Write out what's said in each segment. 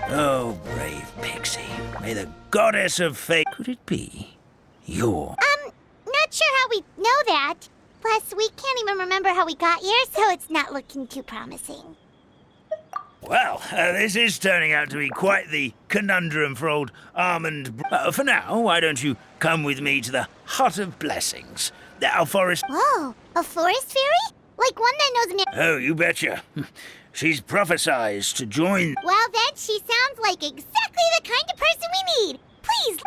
Oh, brave pixie. May the goddess of fate... Could it be your... Not sure how we know that. Plus, we can't even remember how we got here, so it's not looking too promising. Well, this is turning out to be quite the conundrum for old Almond... for now, why don't you come with me to the Hut of Blessings? Our forest... Whoa, a forest fairy? Like one that knows me. Oh, you betcha. She's prophesized to join... Well, then, she sounds like exactly the kind of person we need. Please...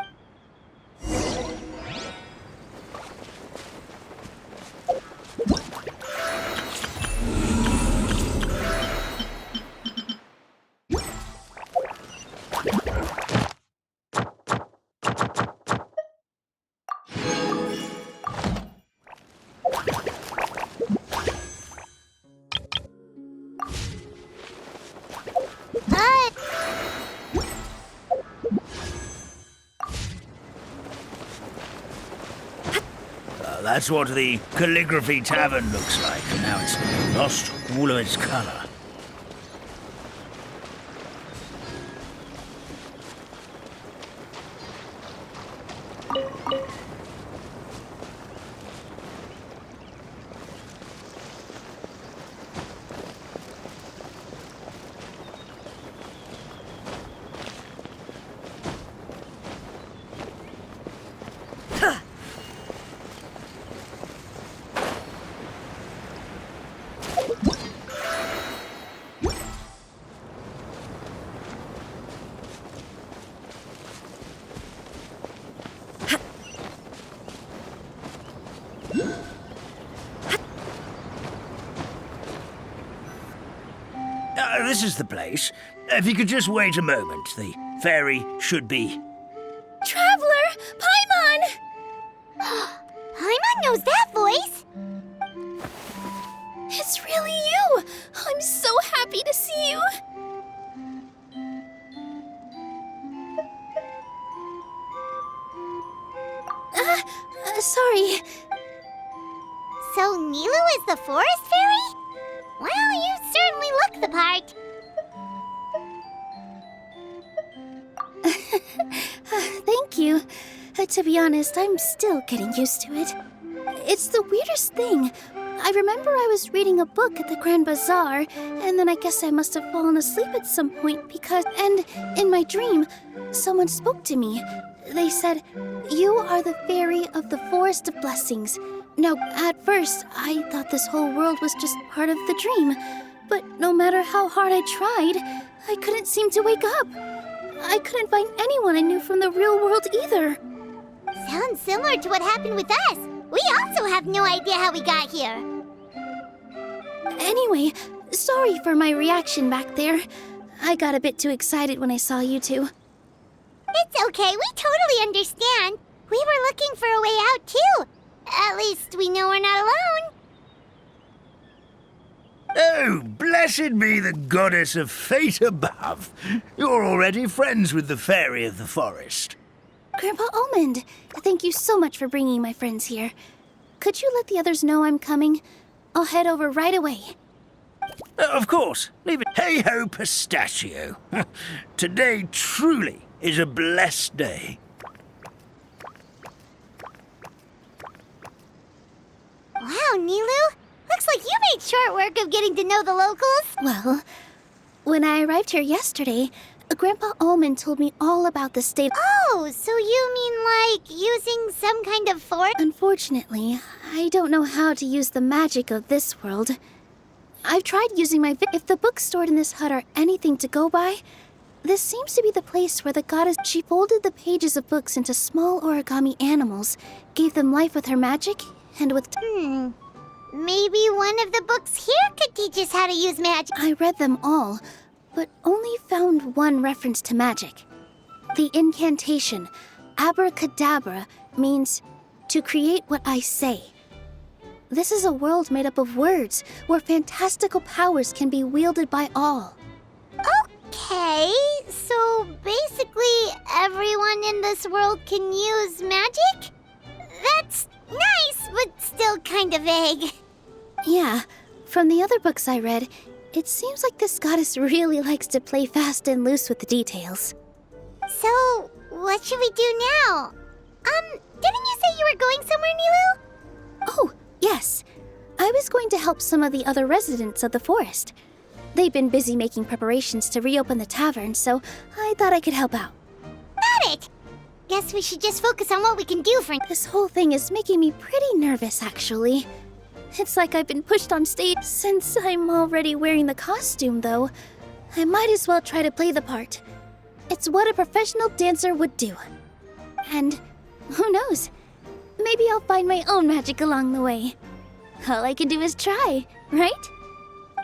That's what the Calligraphy Tavern looks like. Now it's lost all of its color. This is the place. If you could just wait a moment, the fairy should be... Traveler! Paimon! Paimon knows that voice! It's really you! I'm so happy to see you! Sorry. So Nilu is the forest fairy? Well, you certainly look the part. Thank you. To be honest, I'm still getting used to it. It's the weirdest thing. I remember I was reading a book at the Grand Bazaar, and then I guess I must have fallen asleep at some point because... And in my dream, someone spoke to me. They said, "You are the fairy of the Forest of Blessings." Now, at first, I thought this whole world was just part of the dream. But no matter how hard I tried, I couldn't seem to wake up. I couldn't find anyone I knew from the real world either. Sounds similar to what happened with us. We also have no idea how we got here. Anyway, sorry for my reaction back there. I got a bit too excited when I saw you two. It's okay, we totally understand. We were looking for a way out too. At least we know we're not alone. Oh, blessed be the goddess of fate above. You're already friends with the fairy of the forest. Grandpa Almond, thank you so much for bringing my friends here. Could you let the others know I'm coming? I'll head over right away. Of course. Leave it. Hey-ho, pistachio. Today truly is a blessed day. Wow, Nilu. Looks like you made short work of getting to know the locals. Well, when I arrived here yesterday, Grandpa Almond told me all about the state. Oh, so you mean like using some kind of fort? Unfortunately, I don't know how to use the magic of this world. I've tried using my... If the books stored in this hut are anything to go by, this seems to be the place where the goddess... She folded the pages of books into small origami animals, gave them life with her magic, and with... Maybe one of the books here could teach us how to use magic. I read them all, but only found one reference to magic. The incantation, abracadabra, means to create what I say. This is a world made up of words, where fantastical powers can be wielded by all. Okay, so basically everyone in this world can use magic? That's nice, but still kind of vague. Yeah, from the other books I read, It seems like this goddess really likes to play fast and loose with the details. So, what should we do now? Didn't you say you were going somewhere, Nilu? Oh, yes. I was going to help some of the other residents of the forest. They've been busy making preparations to reopen the tavern, so I thought I could help out. Got it! Guess we should just focus on what we can do for... This whole thing is making me pretty nervous, actually. It's like I've been pushed on stage. Since I'm already wearing the costume, though, I might as well try to play the part. It's what a professional dancer would do. And who knows? Maybe I'll find my own magic along the way. All I can do is try, right?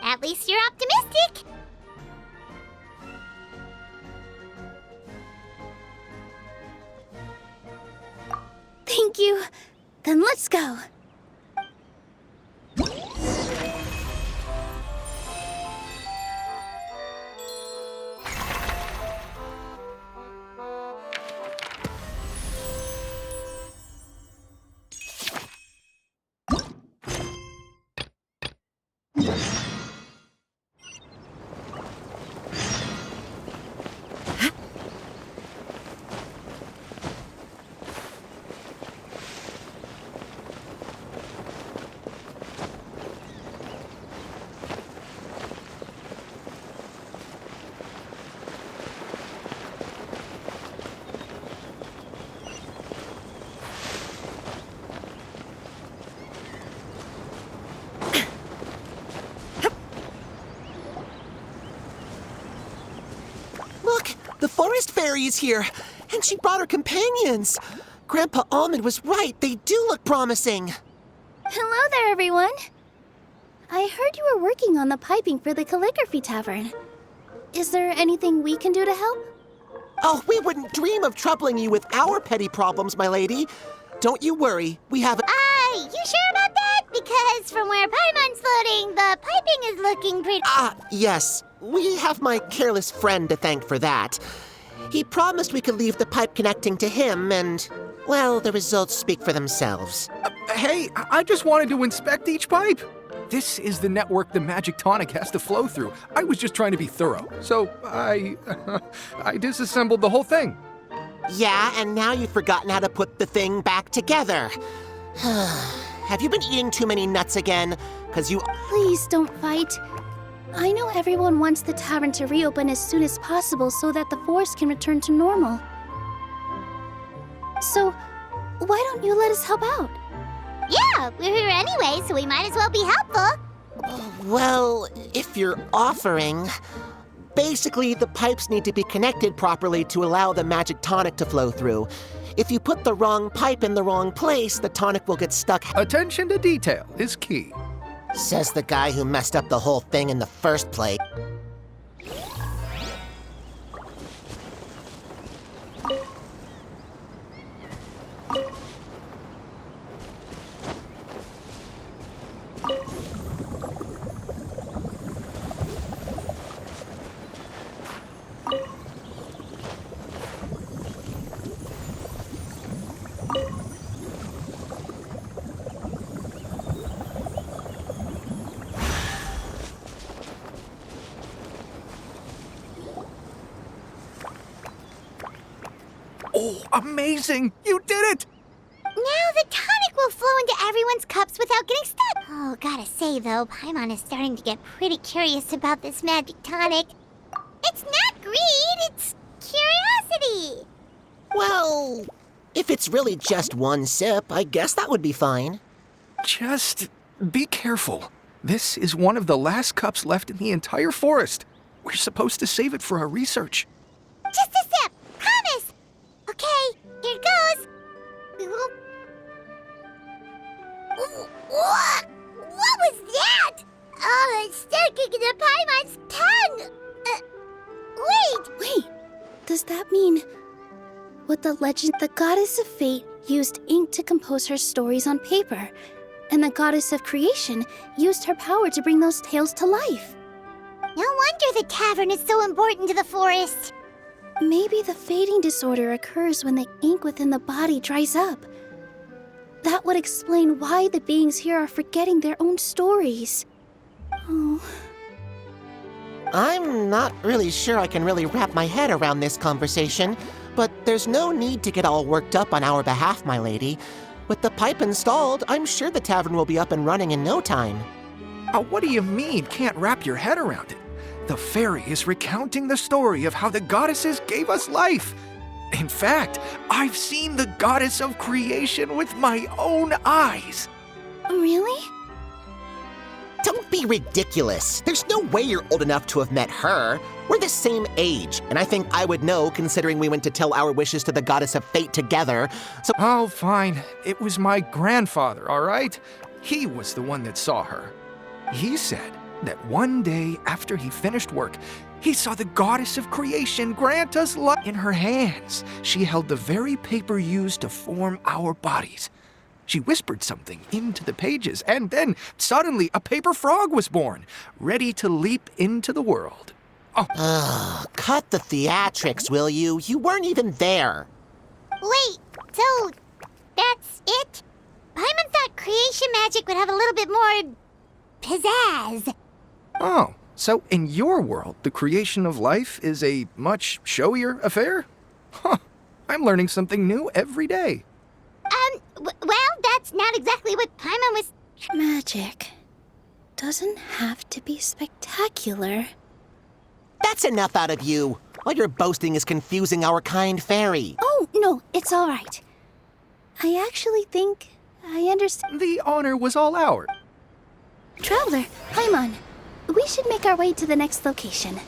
At least you're optimistic. Thank you. Then let's go. The forest fairy is here, and she brought her companions. Grandpa Almond was right. They do look promising. Hello there, everyone. I heard you were working on the piping for the calligraphy tavern. Is there anything we can do to help? Oh, we wouldn't dream of troubling you with our petty problems, my lady. Don't you worry. We have... You sure about that? Because from where Paimon's floating, the piping is looking pretty... Yes. We have my careless friend to thank for that. He promised we could leave the pipe connecting to him, and, well, the results speak for themselves. Hey, I just wanted to inspect each pipe. This is the network the magic tonic has to flow through. I was just trying to be thorough, so I disassembled the whole thing. Yeah, and now you've forgotten how to put the thing back together. Have you been eating too many nuts again? 'Cause you... Please don't fight. I know everyone wants the tavern to reopen as soon as possible so that the forest can return to normal. So, why don't you let us help out? Yeah, we're here anyway, so we might as well be helpful. Well, if you're offering... Basically, the pipes need to be connected properly to allow the magic tonic to flow through. If you put the wrong pipe in the wrong place, the tonic will get stuck. Attention to detail is key. Says the guy who messed up the whole thing in the first place. Oh, amazing! You did it! Now the tonic will flow into everyone's cups without getting stuck. Oh, gotta say though, Paimon is starting to get pretty curious about this magic tonic. It's not greed, it's curiosity. Well, if it's really just one sip, I guess that would be fine. Just be careful. This is one of the last cups left in the entire forest. We're supposed to save it for our research. Just a sip, promise. Okay, here goes. What was that? Oh, it's sticking to Paimon's tongue. Wait. Does that mean what the legend, the goddess of fate used ink to compose her stories on paper, and the goddess of creation used her power to bring those tales to life? No wonder the tavern is so important to the forest. Maybe the fading disorder occurs when the ink within the body dries up. That would explain why the beings here are forgetting their own stories. Oh, I'm not really sure I can really wrap my head around this conversation, but there's no need to get all worked up on our behalf, my lady. With the pipe installed, I'm sure the tavern will be up and running in no time. What do you mean, can't wrap your head around it? The fairy is recounting the story of how the goddesses gave us life. In fact, I've seen the goddess of creation with my own eyes. Really? Don't be ridiculous. There's no way you're old enough to have met her. We're the same age, and I think I would know considering we went to tell our wishes to the goddess of fate together. So, Oh, fine. It was my grandfather, all right? He was the one that saw her. He said that one day after he finished work, he saw the goddess of creation grant us life. In her hands, she held the very paper used to form our bodies. She whispered something into the pages, and then suddenly a paper frog was born, ready to leap into the world. cut the theatrics, will you? You weren't even there. Wait, so that's it? Paimon thought creation magic would have a little bit more pizzazz. Oh, so in your world, the creation of life is a much showier affair? Huh, I'm learning something new every day. Well, that's not exactly what Paimon was... Magic doesn't have to be spectacular. That's enough out of you. All your boasting is confusing our kind fairy. Oh, no, it's all right. I actually think I understand. The honor was all ours. Traveler, Paimon, we should make our way to the next location.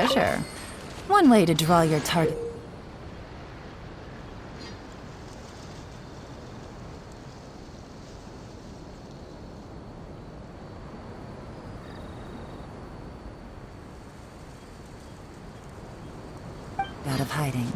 Treasure. One way to draw your target. Out of hiding.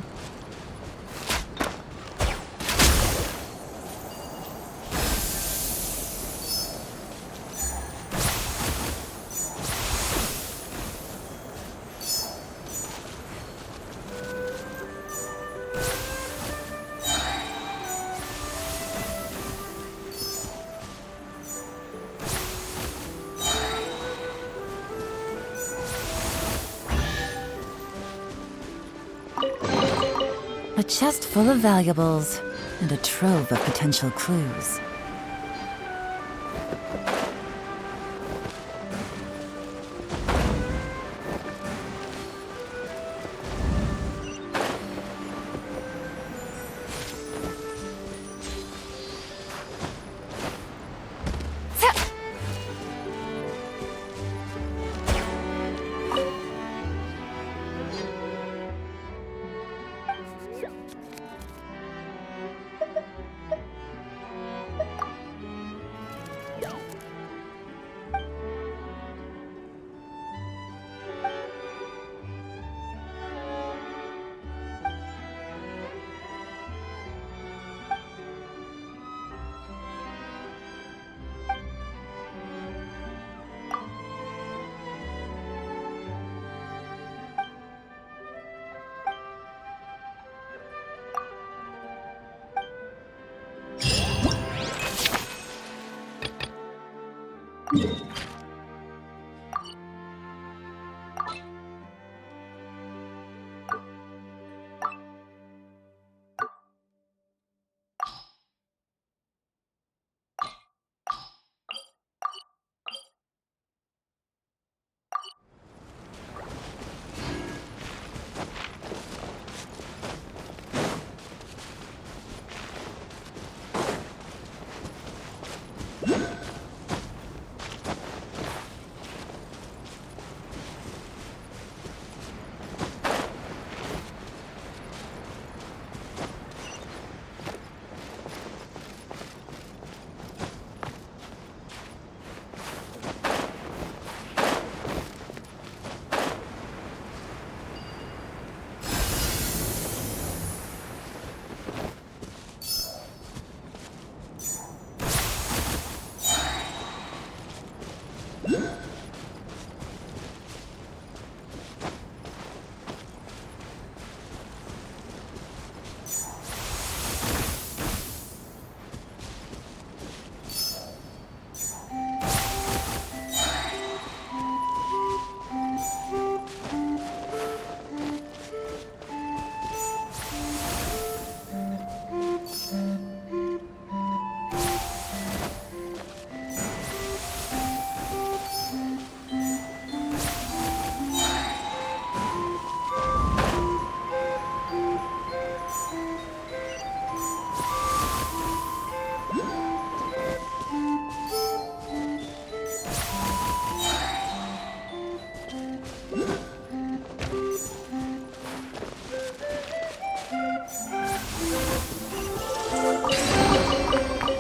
A chest full of valuables, and a trove of potential clues.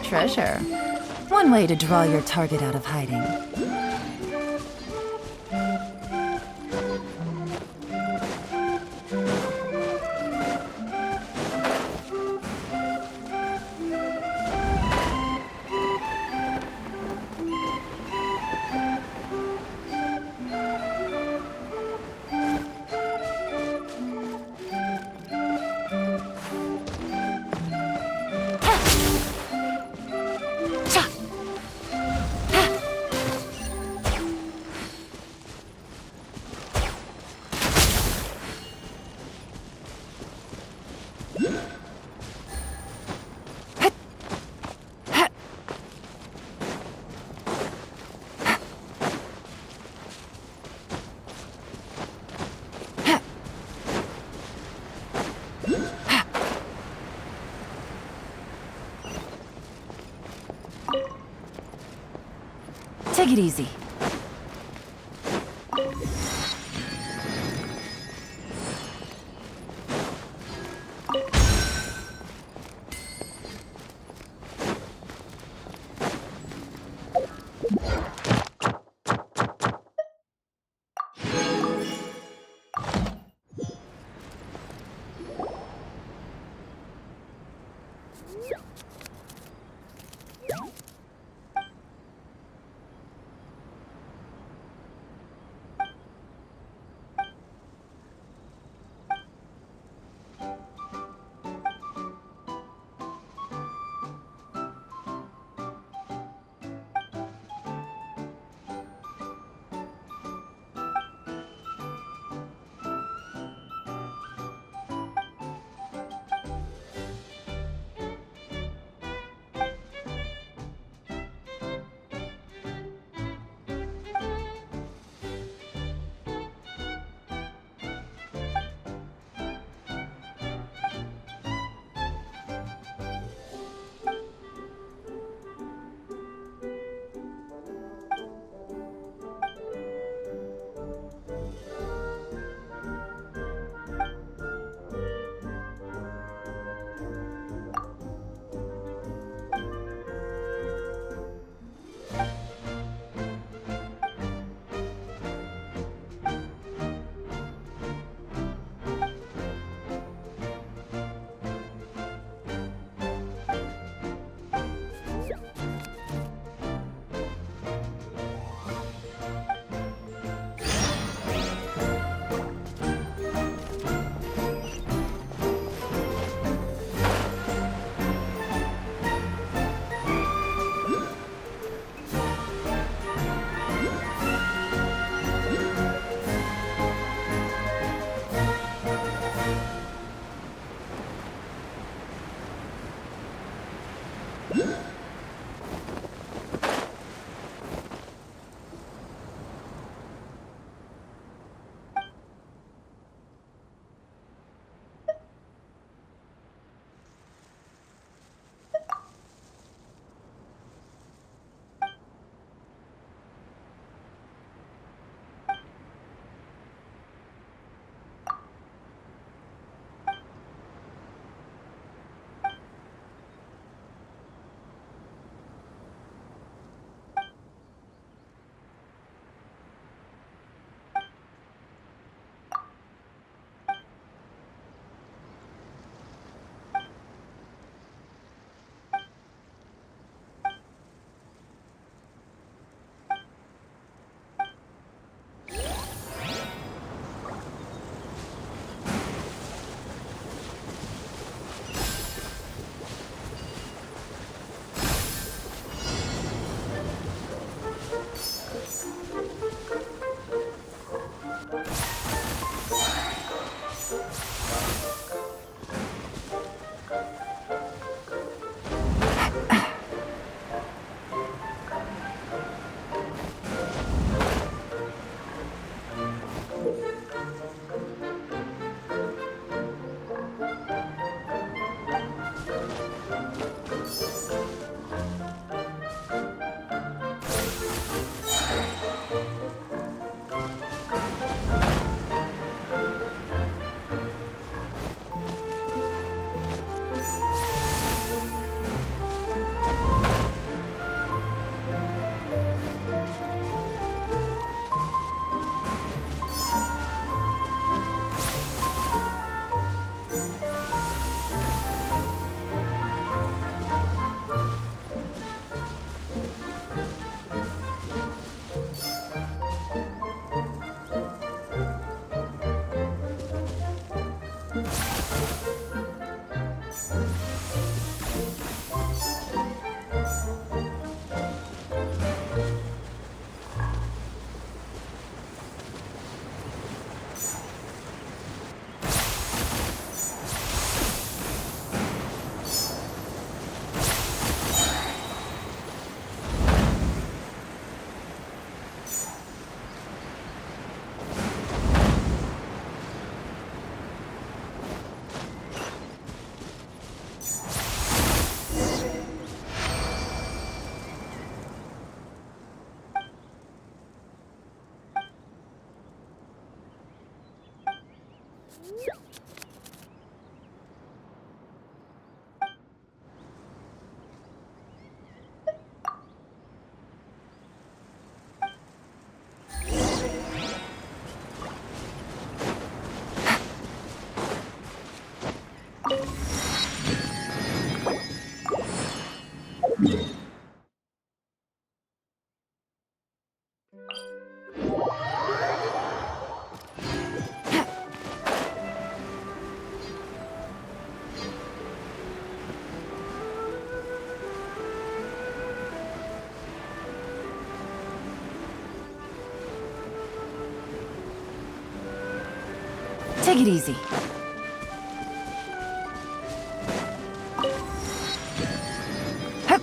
Treasure. One way to draw your target out of hiding. Take it easy. Take it easy. Hup.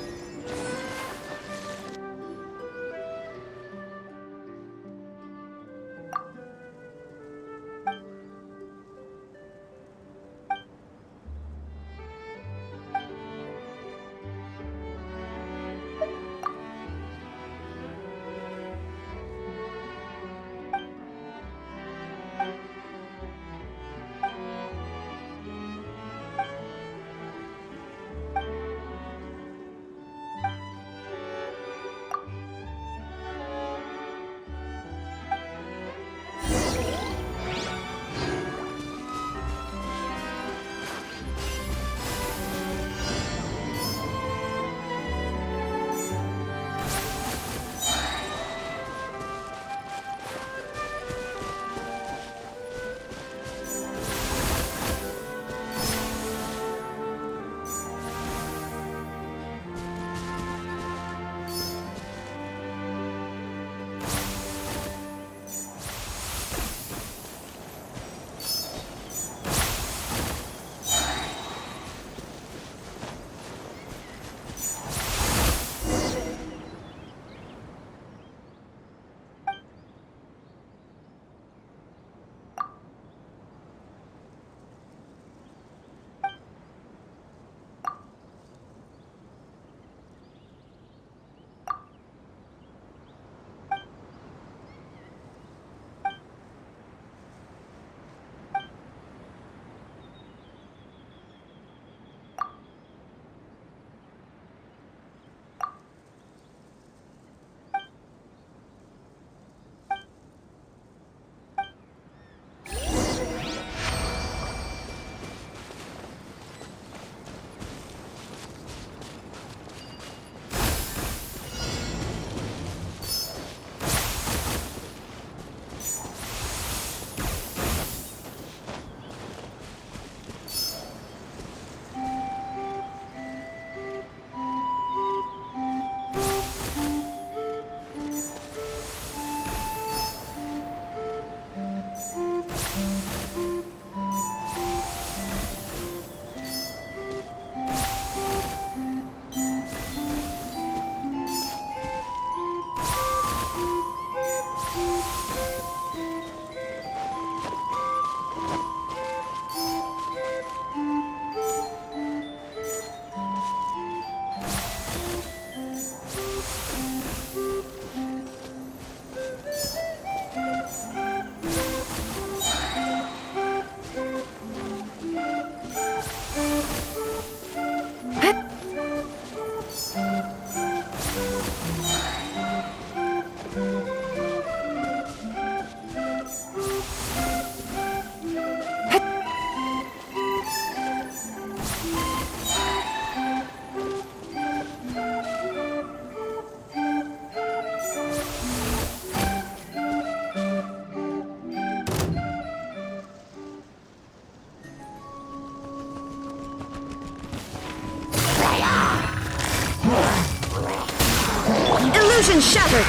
Illusion shattered!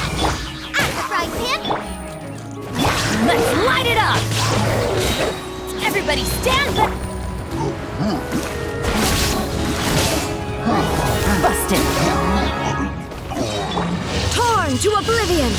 I'm the frying pan! Let's light it up! Everybody stand back! Busted. Torn to oblivion!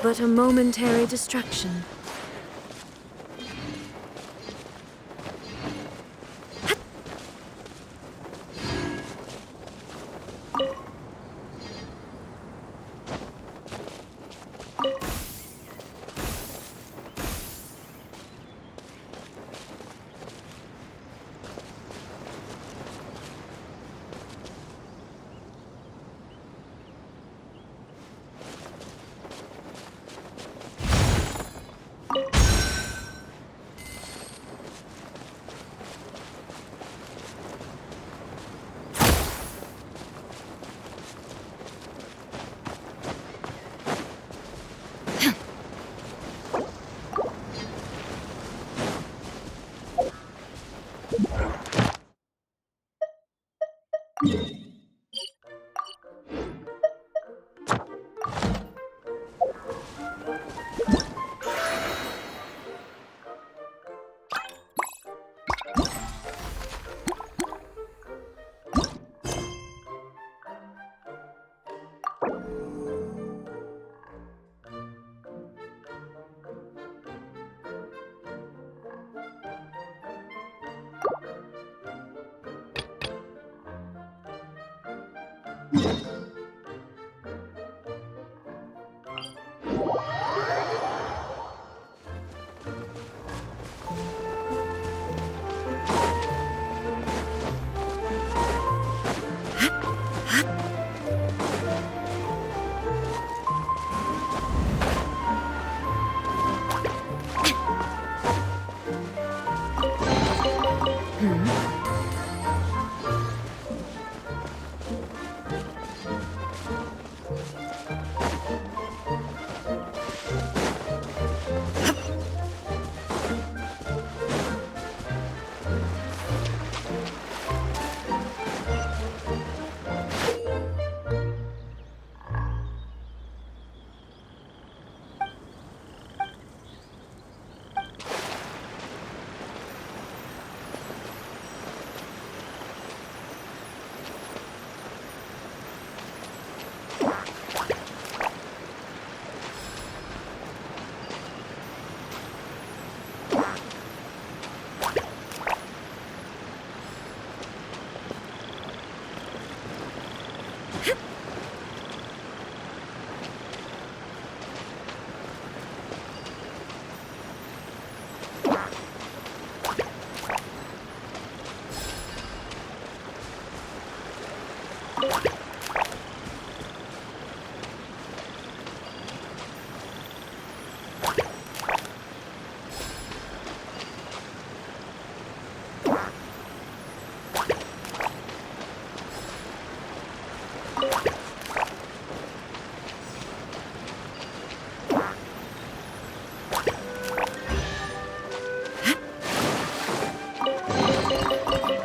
but a momentary distraction.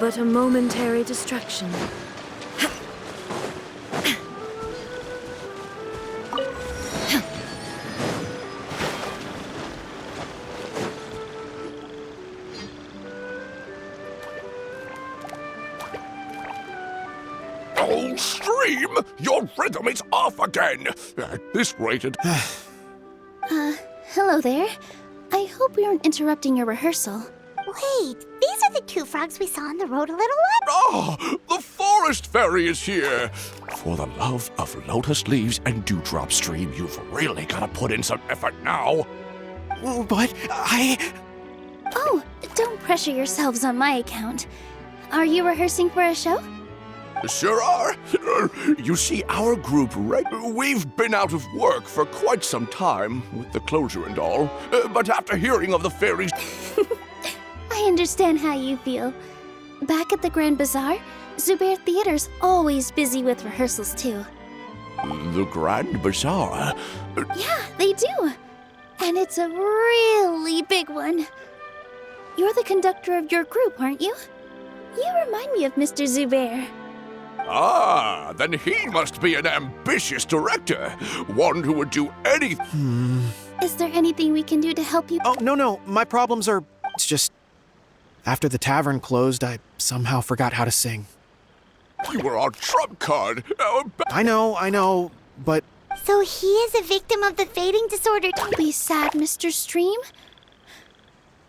But a momentary distraction. Oh, Stream! Your rhythm is off again! At this rate, it... Hello there. I hope we aren't interrupting your rehearsal. Wait, these are the two frogs we saw on the road a little while. Oh, the forest fairy is here! For the love of lotus leaves and dewdrop, Stream, you've really got to put in some effort now. But Oh, don't pressure yourselves on my account. Are you rehearsing for a show? Sure are. You see, our group, we've been out of work for quite some time, with the closure and all. But after hearing of the fairies... I understand how you feel. Back at the Grand Bazaar, Zubair Theater's always busy with rehearsals too. The Grand Bazaar? Yeah, they do. And it's a really big one. You're the conductor of your group, aren't you? You remind me of Mr. Zubair. Ah, then he must be an ambitious director. One who would do anything. Is there anything we can do to help you? Oh, no. My problems are... It's just... After the tavern closed, I somehow forgot how to sing. You were our trump card. I know, but So he is a victim of the fading disorder. Don't be sad, Mr. Stream.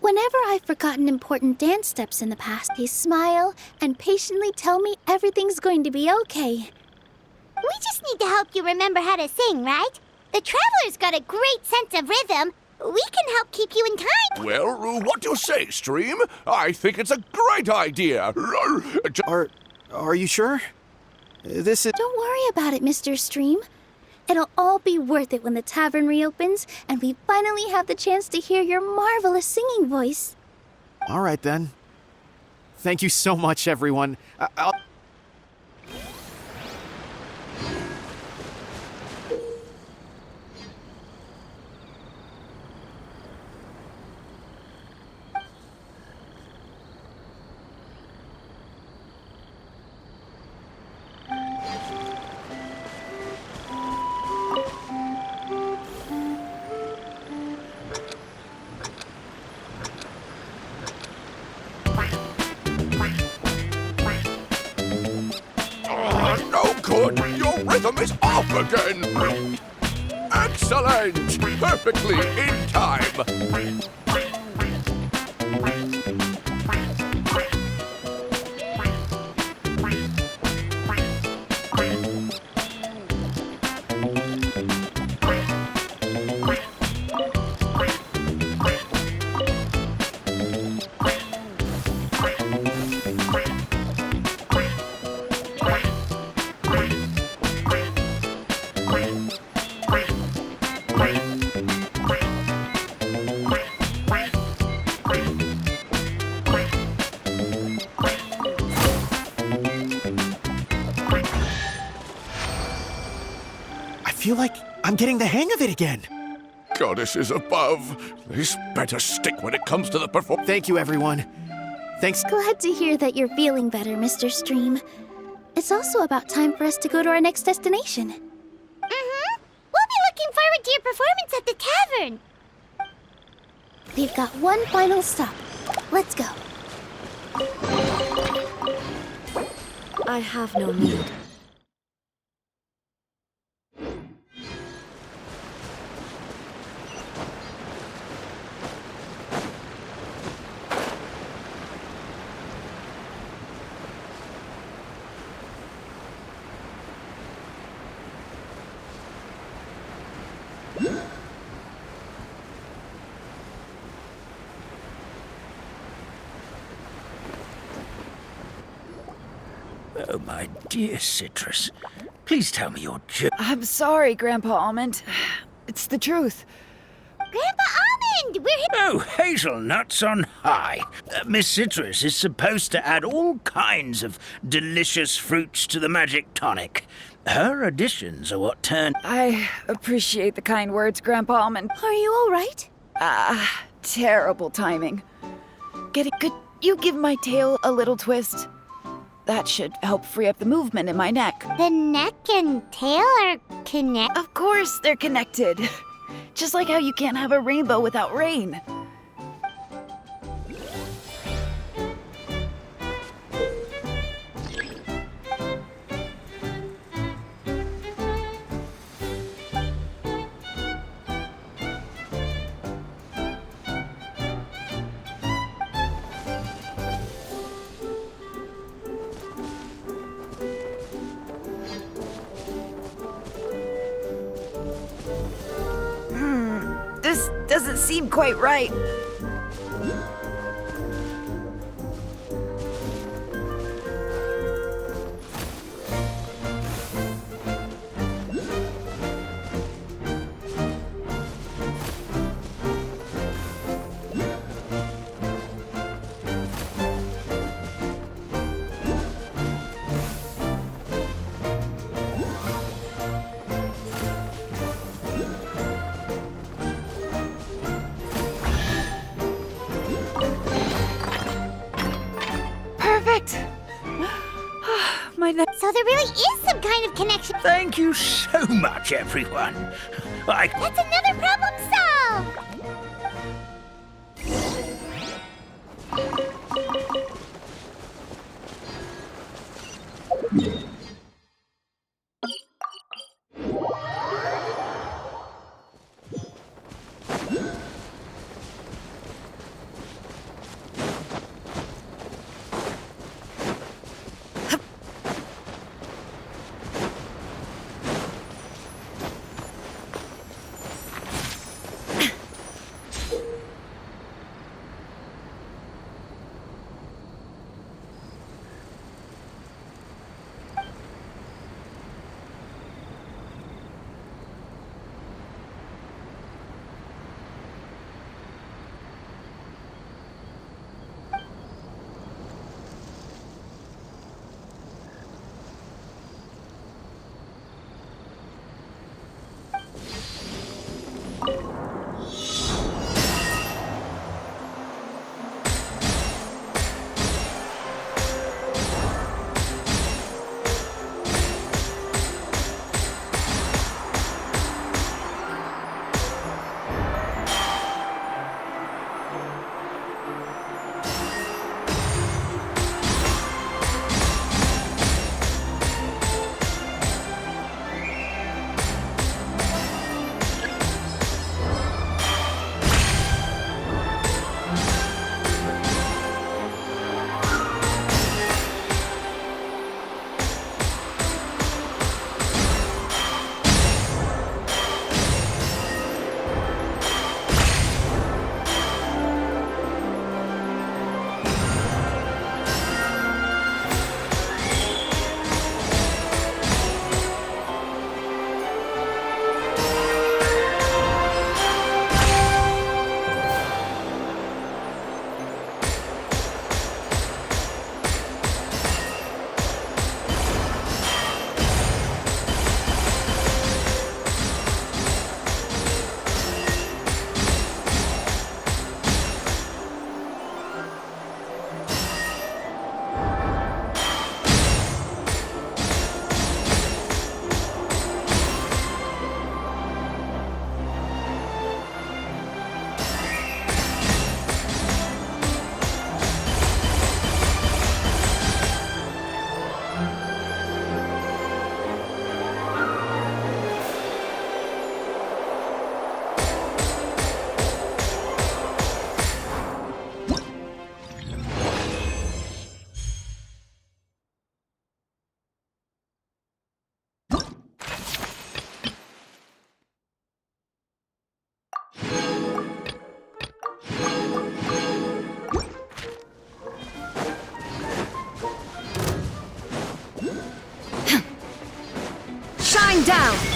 Whenever I've forgotten important dance steps in the past, they smile and patiently tell me everything's going to be okay. We just need to help you remember how to sing, right? The Traveler's got a great sense of rhythm. We can help keep you in time. Well, what do you say, Stream? I think it's a great idea. Are you sure? This is... Don't worry about it, Mr. Stream. It'll all be worth it when the tavern reopens and we finally have the chance to hear your marvelous singing voice. All right, then. Thank you so much, everyone. I'll... No good! Your rhythm is off again! Excellent! Perfectly in time! I feel like I'm getting the hang of it again. Goddesses above, this better stick when it comes to the performance. Thank you, everyone. Thanks. Glad to hear that you're feeling better, Mr. Stream. It's also about time for us to go to our next destination. Mm-hmm. We'll be looking forward to your performance at the tavern. We've got one final stop. Let's go. I have no need. Oh, my dear Citrus. Please tell me your joke. I'm sorry, Grandpa Almond. It's the truth. Grandpa Almond, we're here. Oh, hazelnuts on high. Miss Citrus is supposed to add all kinds of delicious fruits to the magic tonic. Her additions are what turn... I appreciate the kind words, Grandpa Almond. Are you all right? Terrible timing. Could you give my tail a little twist? That should help free up the movement in my neck. The neck and tail are connected. Of course they're connected. Just like how you can't have a rainbow without rain. This doesn't seem quite right. Perfect! My neck. So there really is some kind of connection. Thank you so much, everyone. That's another problem solved!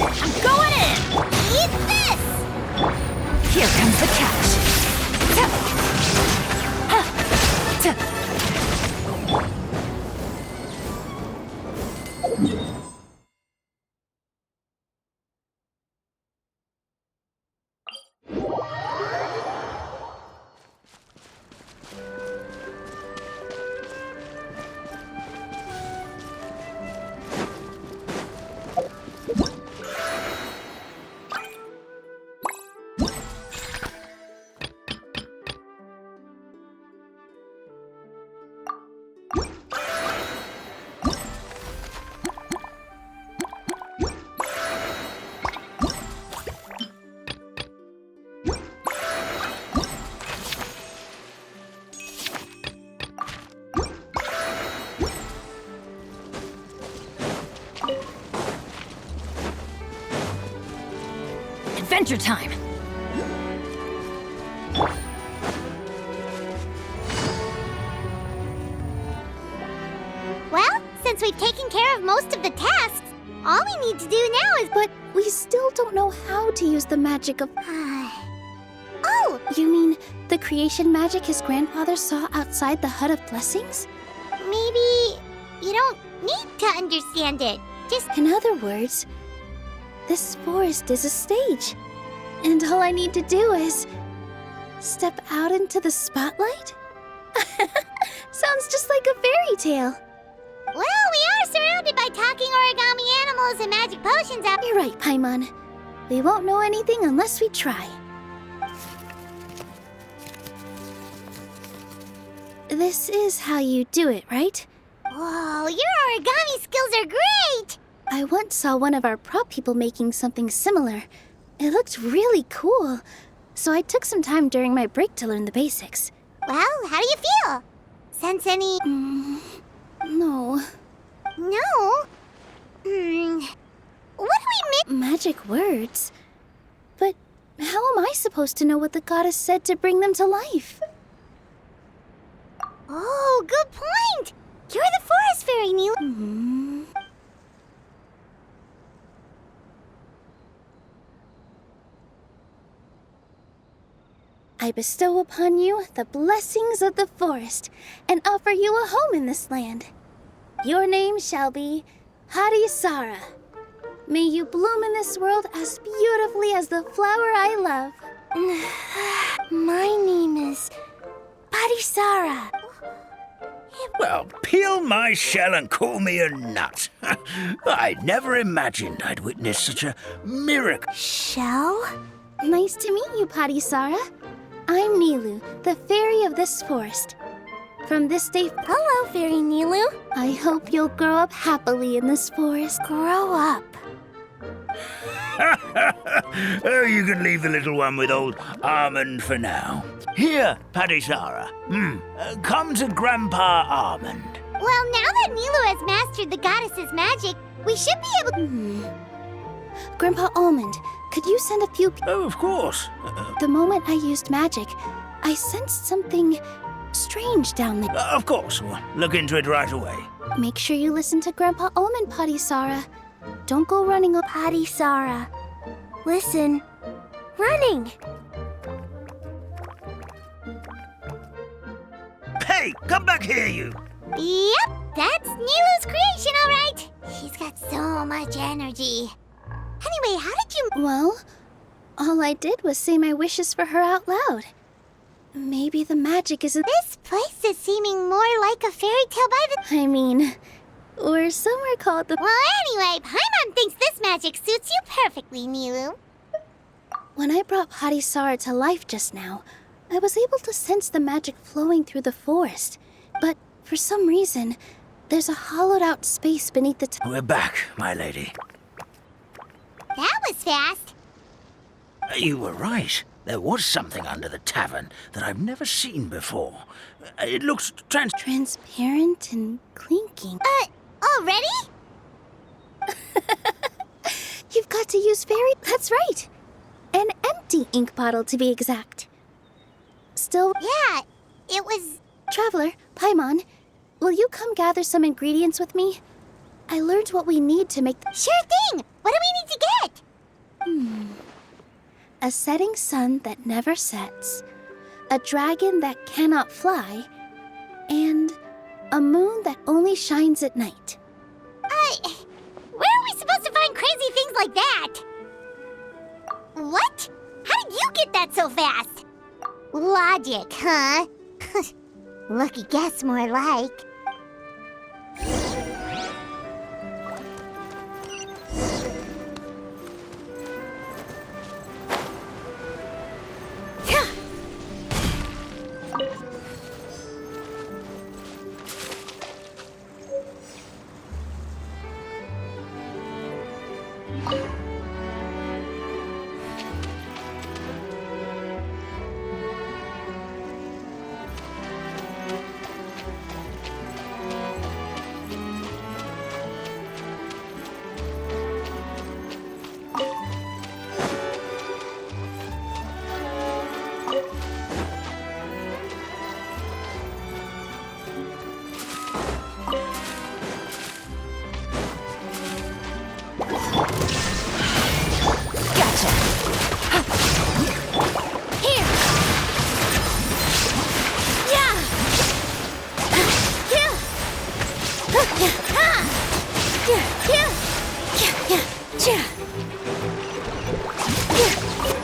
I'm going in! Eat this! Here comes the catch. Adventure time! Well, since we've taken care of most of the tasks, all we need to do now is... But we still don't know how to use the magic of... Oh! You mean the creation magic his grandfather saw outside the Hut of Blessings? Maybe you don't need to understand it. Just... In other words, this forest is a stage. And all I need to do is... step out into the spotlight? Sounds just like a fairy tale. Well, we are surrounded by talking origami animals and magic potions out... You're right, Paimon. We won't know anything unless we try. This is how you do it, right? Whoa, your origami skills are great! I once saw one of our prop people making something similar. It looked really cool. So I took some time during my break to learn the basics. Well, how do you feel? Sense any... No. No? What do we mean? Magic words? But how am I supposed to know what the goddess said to bring them to life? Oh, good point! You're the forest fairy, Neela. I bestow upon you the blessings of the forest and offer you a home in this land. Your name shall be Harisara. May you bloom in this world as beautifully as the flower I love. My name is Harisara. Well, peel my shell and call me a nut. I'd never imagined I'd witness such a miracle. Shell? Nice to meet you, Harisara. I'm Nilu, the fairy of this forest. From this day... Hello, Fairy Nilu. I hope you'll grow up happily in this forest. Grow up. Oh, you can leave the little one with old Almond for now. Here, Padisara. Come to Grandpa Almond. Well, now that Nilu has mastered the goddess's magic, we should be able to... Grandpa Almond, could you send a few... Oh, of course. The moment I used magic, I sensed something strange down there. Of course. We'll look into it right away. Make sure you listen to Grandpa Almond, Padisara. Don't go running up. Harisara. Listen. Running. Hey, come back here, you. Yep, that's Nilu's creation, all right. She's got so much energy. Anyway, how did you... Well, all I did was say my wishes for her out loud. Maybe the magic is... This place is seeming more like a fairy tale by the... I mean, we're somewhere called the... Well, anyway, Paimon thinks this magic suits you perfectly, Nilu. When I brought Harisara to life just now, I was able to sense the magic flowing through the forest. But for some reason, there's a hollowed-out space beneath the... We're back, my lady. That was fast. You were right. There was something under the tavern that I've never seen before. It looks transparent and clinking. Already? You've got to use fairy... That's right. An empty ink bottle, to be exact. Still... Yeah, it was... Traveler, Paimon, will you come gather some ingredients with me? I learned what we need to make Sure thing! What do we need to get? a setting sun that never sets, a dragon that cannot fly, and a moon that only shines at night. Where are we supposed to find crazy things like that? What? How did you get that so fast? Logic, huh? Lucky guess, more like.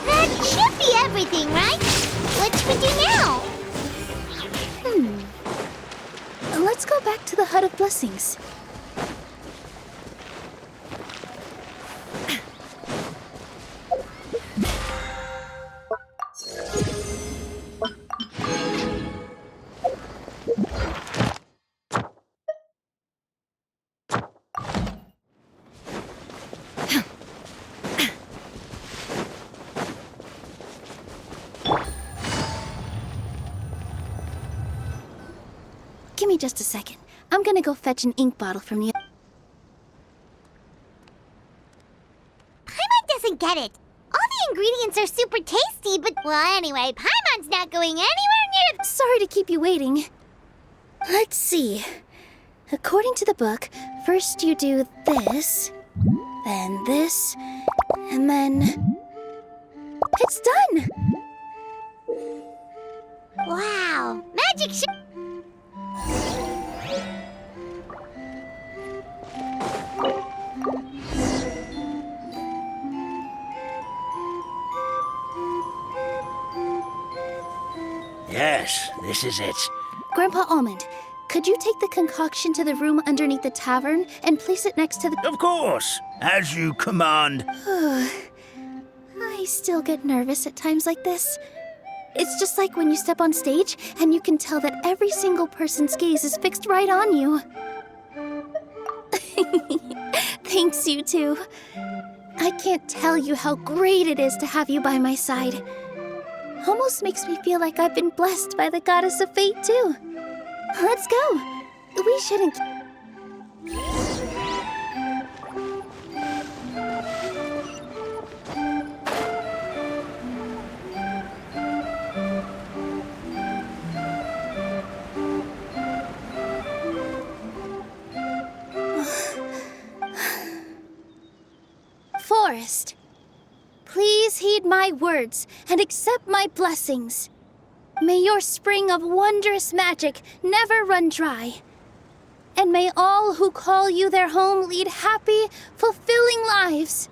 That should be everything, right? What should we do now? Let's go back to the Hut of Blessings. Give me just a second. I'm gonna go fetch an ink bottle from the... Paimon doesn't get it. All the ingredients are super tasty, but... Well, anyway, Paimon's not going anywhere near... Sorry to keep you waiting. Let's see. According to the book, first you do this, then this, and then... It's done! Wow, magic Yes, this is it. Grandpa Almond, could you take the concoction to the room underneath the tavern and place it next to the... Of course, as you command. I still get nervous at times like this. It's just like when you step on stage and you can tell that every single person's gaze is fixed right on you. Thanks, you two. I can't tell you how great it is to have you by my side. Almost makes me feel like I've been blessed by the goddess of fate, too. Let's go. We shouldn't... Forest, please heed my words and accept my blessings. May your spring of wondrous magic never run dry. And may all who call you their home lead happy, fulfilling lives.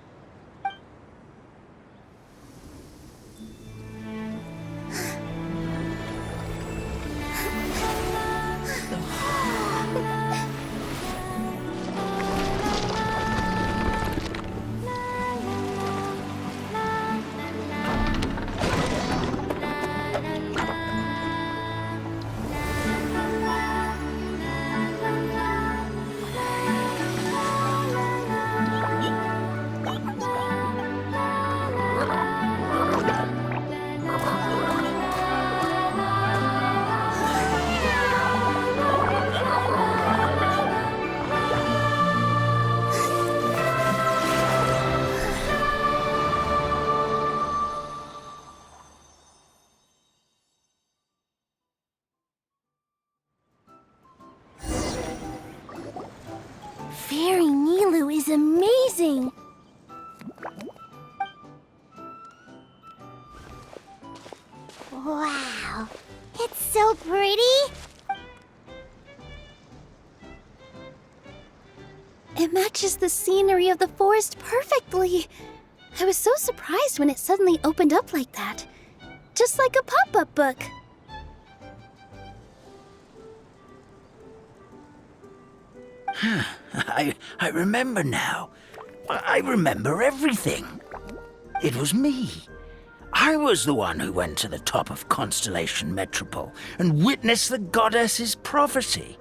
Fairy Nilu is amazing. Wow, it's so pretty. It matches the scenery of the forest perfectly. I was so surprised when it suddenly opened up like that. Just like a pop-up book. I remember now. I remember everything. It was me. I was the one who went to the top of Constellation Metropole and witnessed the goddess's prophecy.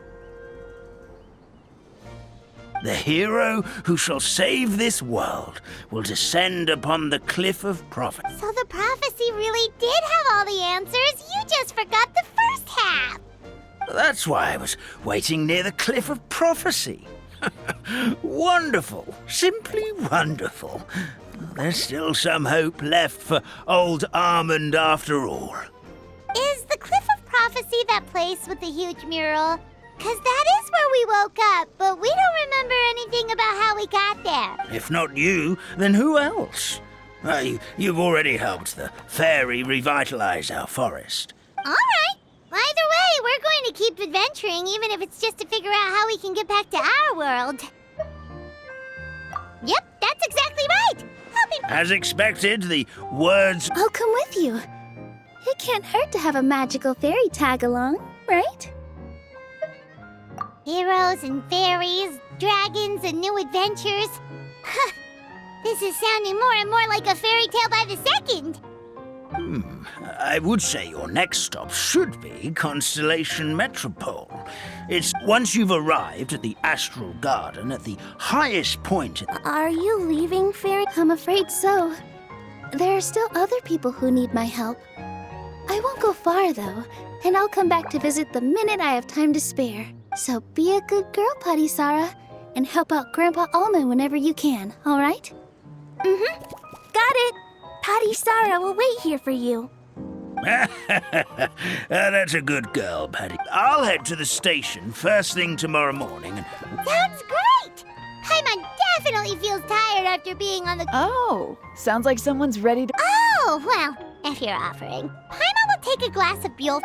The hero who shall save this world will descend upon the cliff of prophecy. So the prophecy really did have all the answers. You just forgot the first half. That's why I was waiting near the cliff of prophecy. Wonderful. Simply wonderful. There's still some hope left for old Almond after all. Is the Cliff of Prophecy that place with the huge mural? 'Cause that is where we woke up, but we don't remember anything about how we got there. If not you, then who else? You've already helped the fairy revitalize our forest. All right. Either way, we're going to keep adventuring, even if it's just to figure out how we can get back to our world. Yep, that's exactly right. As expected, the words... I'll come with you. It can't hurt to have a magical fairy tag along, right? Heroes and fairies, dragons and new adventures. This is sounding more and more like a fairy tale by the second. I would say your next stop should be Constellation Metropole. It's once you've arrived at the Astral Garden at the highest point... Are you leaving, Fairy? I'm afraid so. There are still other people who need my help. I won't go far, though, and I'll come back to visit the minute I have time to spare. So be a good girl, Putty Sarah, and help out Grandpa Almond whenever you can, all right? Mm-hmm. Got it. Patty Sarah will wait here for you. That's a good girl, Patty. I'll head to the station first thing tomorrow morning and... Sounds great! Paimon definitely feels tired after being on the... Oh, sounds like someone's ready to... Oh, well, if you're offering, Paimon will take a glass of Buell...